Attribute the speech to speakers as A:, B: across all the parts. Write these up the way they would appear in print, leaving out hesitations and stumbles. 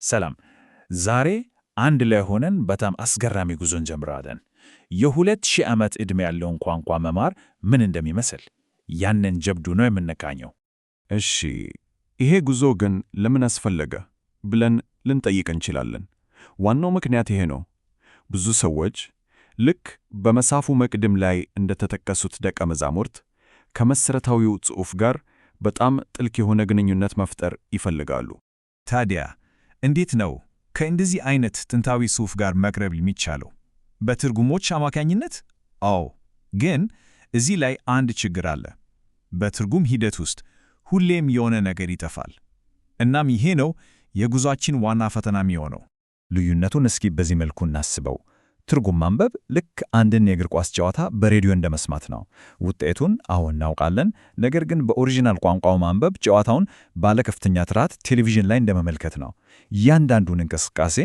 A: ሰላም። ዛሬ አንድ ላይ ሆነን በጣም አስገራሚ ጉዞ እንጀምራለን። የ2000 ዓመት ዕድሜ ያለውን ቋንቋ መማር ምን እንደሚመስል ያንን ጀብዱ ነው የምንቃኘው።
B: እሺ፣ ይሄ ጉዞ ግን ለምን አስፈለገ ብለን ልንጠይቅ እንችላለን። ዋናው ምክንያት ይሄ ነው። ብዙ ሰዎች ልክ በመጽሐፉ መቅድም ላይ እንደተጠቀሱት ደቀ መዛሙርት ከመሠረታዊው ጽሑፍ ጋር በጣም ጥልቅ የሆነ ግንኙነት መፍጠር ይፈልጋሉ።
A: ታዲያ እንዴት ነው ከእንደዚህ አይነት ጥንታዊ ጽሑፍ ጋር መቅረብ የሚቻለው? በትርጉሞች አማካኝነት? አዎ። ግን እዚህ ላይ አንድ ችግር አለ። በትርጉም ሂደት ውስጥ ሁሌም የሆነ ነገር ይጠፋል። እናም ይሄ ነው የጉዟችን ዋና ፈተና የሚሆነው።
C: ልዩነቱን እስኪ በዚህ መልኩ እናስበው። ትርጉም ማንበብ ልክ አንድን የእግር ኳስ ጨዋታ በሬዲዮ እንደመስማት ነው። ውጤቱን አሁን እናውቃለን። ነገር ግን በኦሪጂናል ቋንቋው ማንበብ ጨዋታውን ባለ ከፍተኛ ጥራት ቴሌቪዥን ላይ እንደመመልከት ነው። እያንዳንዱን እንቅስቃሴ፣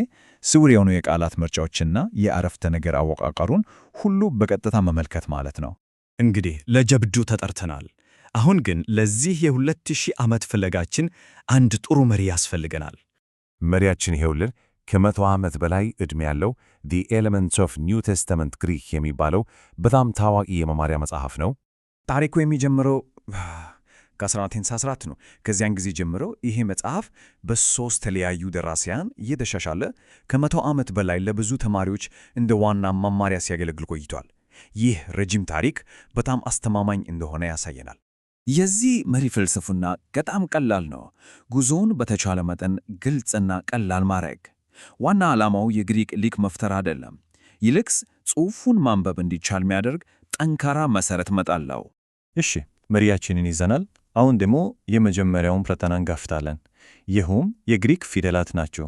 C: ስውር የሆኑ የቃላት ምርጫዎችና የአረፍተ ነገር አወቃቀሩን ሁሉ በቀጥታ መመልከት ማለት ነው።
D: እንግዲህ ለጀብዱ ተጠርተናል። አሁን ግን ለዚህ የ2000 ዓመት ፍለጋችን አንድ ጥሩ መሪ ያስፈልገናል።
B: መሪያችን ይኸውልን ከ100 ዓመት በላይ ዕድሜ ያለው The Elements of New Testament Greek የሚባለው በጣም ታዋቂ የመማሪያ መጽሐፍ ነው።
C: ታሪኩ የሚጀምረው ከ1914 ነው። ከዚያን ጊዜ ጀምሮ ይሄ መጽሐፍ በ3 ተለያዩ ደራሲያን እየተሻሻለ ከ100 ዓመት በላይ ለብዙ ተማሪዎች እንደ ዋና መማሪያ ሲያገለግል ቆይቷል። ይህ ረጅም ታሪክ በጣም አስተማማኝ እንደሆነ ያሳየናል። የዚህ መሪ ፍልስፍና በጣም ቀላል ነው። ጉዞውን በተቻለ መጠን ግልጽና ቀላል ማድረግ። ዋና ዓላማው የግሪክ ሊቅ መፍጠር አይደለም። ይልቅስ ጽሑፉን ማንበብ እንዲቻል የሚያደርግ ጠንካራ መሠረት መጣለው።
D: እሺ፣ መሪያችንን ይዘናል። አሁን ደግሞ የመጀመሪያውን ፈተና እንጋፍጣለን። ይህም የግሪክ ፊደላት ናቸው።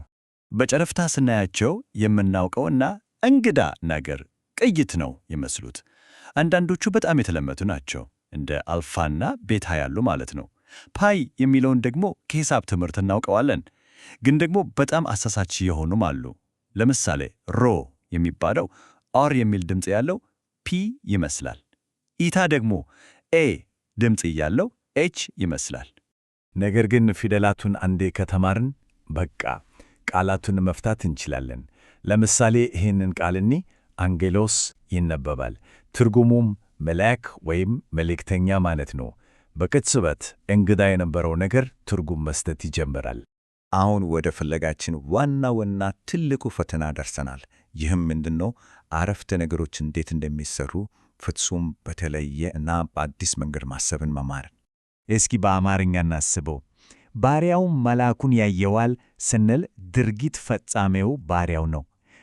D: በጨረፍታ ስናያቸው የምናውቀውና እንግዳ ነገር ቅይት ነው ይመስሉት። አንዳንዶቹ በጣም የተለመዱ ናቸው፣ እንደ አልፋና ቤታ ያሉ ማለት ነው። ፓይ የሚለውን ደግሞ ከሂሳብ ትምህርት እናውቀዋለን። ግን ደግሞ በጣም አሳሳች የሆኑም አሉ። ለምሳሌ ሮ የሚባለው አር የሚል ድምፅ ያለው ፒ ይመስላል። ኢታ ደግሞ ኤ ድምፅ ያለው ኤች ይመስላል።
B: ነገር ግን ፊደላቱን አንዴ ከተማርን በቃ ቃላቱን መፍታት እንችላለን። ለምሳሌ ይህንን ቃልኒ አንጌሎስ ይነበባል። ትርጉሙም መልአክ ወይም መልእክተኛ ማለት ነው። በቅጽበት እንግዳ የነበረው ነገር ትርጉም መስጠት ይጀምራል።
C: አሁን ወደ ፍለጋችን ዋና ትልቁ ፈተና ደርሰናል። ይህም ምንድነው? አረፍተ ነገሮች እንዴት እንደሚሰሩ ፍጹም በተለየ እና በአዲስ መንገድ ማሰብን መማር።
A: እስኪ በአማርኛ እናስበው። ባሪያው መልአኩን ያየዋል ስንል ድርጊት ፈጻሚው ባሪያው ነው።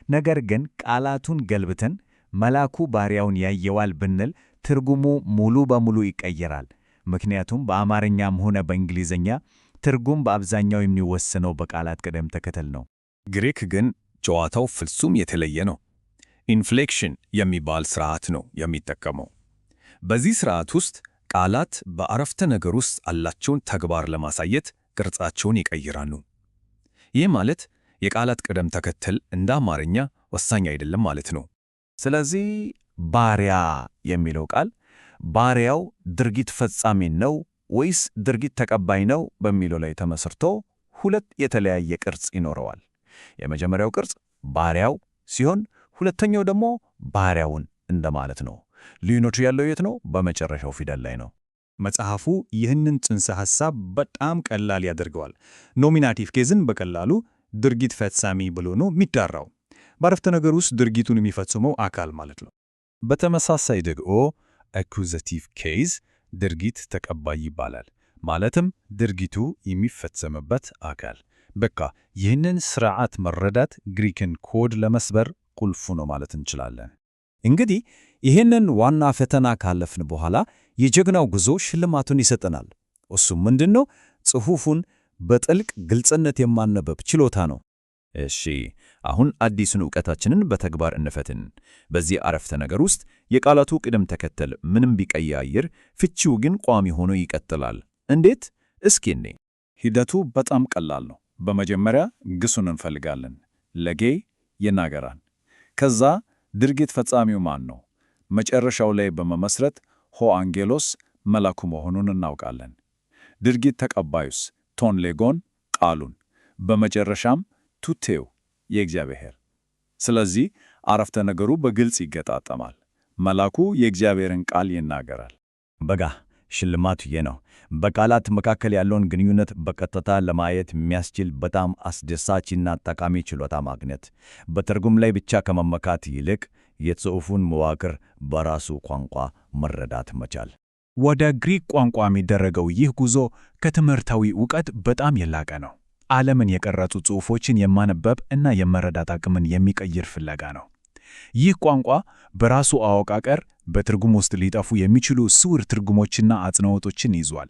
A: ነገር ግን ቃላቱን ገልብተን መልአኩ ባሪያውን ያየዋል ብንል ትርጉሙ ሙሉ በሙሉ ይቀየራል። ምክንያቱም በአማርኛም ሆነ በእንግሊዝኛ ትርጉም በአብዛኛው የሚወሰነው በቃላት ቅደም ተከተል ነው።
D: ግሪክ ግን ጨዋታው ፍጹም የተለየ ነው። ኢንፍሌክሽን የሚባል ስርዓት ነው የሚጠቀመው። በዚህ ስርዓት ውስጥ ቃላት በአረፍተ ነገር ውስጥ ያላቸውን ተግባር ለማሳየት ቅርጻቸውን ይቀይራሉ። ይህ ማለት የቃላት ቅደም ተከተል እንደ አማርኛ ወሳኝ አይደለም ማለት ነው።
C: ስለዚህ ባሪያ የሚለው ቃል ባሪያው ድርጊት ፈጻሚ ነው ወይስ ድርጊት ተቀባይ ነው በሚለው ላይ ተመስርቶ ሁለት የተለያየ ቅርጽ ይኖረዋል። የመጀመሪያው ቅርጽ ባሪያው ሲሆን ሁለተኛው ደግሞ ባሪያውን እንደማለት ነው። ልዩነቱ ያለው የት ነው? በመጨረሻው ፊደል ላይ ነው።
D: መጽሐፉ ይህንን ጽንሰ ሐሳብ በጣም ቀላል ያደርገዋል። ኖሚናቲቭ ኬዝን በቀላሉ ድርጊት ፈጻሚ ብሎ ነው የሚጠራው። በአረፍተ ነገር ውስጥ ድርጊቱን የሚፈጽመው አካል ማለት ነው።
B: በተመሳሳይ ደግሞ አኩዛቲቭ ኬዝ ድርጊት ተቀባይ ይባላል። ማለትም ድርጊቱ የሚፈጸምበት አካል። በቃ ይህንን ስርዓት መረዳት ግሪክን ኮድ ለመስበር ቁልፉ ነው ማለት እንችላለን።
C: እንግዲህ ይህንን ዋና ፈተና ካለፍን በኋላ የጀግናው ጉዞ ሽልማቱን ይሰጠናል። እሱም ምንድነው? ጽሑፉን በጥልቅ ግልጽነት የማነበብ ችሎታ ነው። እሺ፣ አሁን አዲሱን ዕውቀታችንን በተግባር እንፈትን። በዚህ አረፍተ ነገር ውስጥ የቃላቱ ቅደም ተከተል ምንም ቢቀያየር ፍቺው ግን ቋሚ ሆኖ ይቀጥላል። እንዴት? እስኪ እኔ
A: ሂደቱ በጣም ቀላል ነው። በመጀመሪያ ግሱን እንፈልጋለን። ለጌ ይናገራል። ከዛ ድርጊት ፈጻሚው ማን ነው? መጨረሻው ላይ በመመስረት ሆ አንጌሎስ መልአኩ መሆኑን እናውቃለን። ድርጊት ተቀባዩስ? ቶን ሌጎን ቃሉን። በመጨረሻም
B: ቱቴው የእግዚአብሔር። ስለዚህ አረፍተ ነገሩ በግልጽ ይገጣጠማል። መልአኩ የእግዚአብሔርን ቃል ይናገራል።
D: በጋ ሽልማቱ ይህ ነው። በቃላት መካከል ያለውን ግንኙነት በቀጥታ ለማየት የሚያስችል በጣም አስደሳችና ጠቃሚ ችሎታ ማግኘት፣ በትርጉም ላይ ብቻ ከመመካት ይልቅ የጽሑፉን መዋቅር በራሱ ቋንቋ መረዳት መቻል።
A: ወደ ግሪክ ቋንቋ የሚደረገው ይህ ጉዞ ከትምህርታዊ ዕውቀት በጣም የላቀ ነው። ዓለምን የቀረጹ ጽሑፎችን የማነበብ እና የመረዳት አቅምን የሚቀይር ፍለጋ ነው። ይህ ቋንቋ በራሱ አወቃቀር በትርጉም ውስጥ ሊጠፉ የሚችሉ ስውር ትርጉሞችና አጽንዖቶችን ይዟል።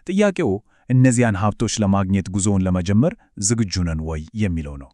A: ጥያቄው እነዚያን ሀብቶች ለማግኘት ጉዞውን ለመጀመር ዝግጁ ነን ወይ የሚለው ነው።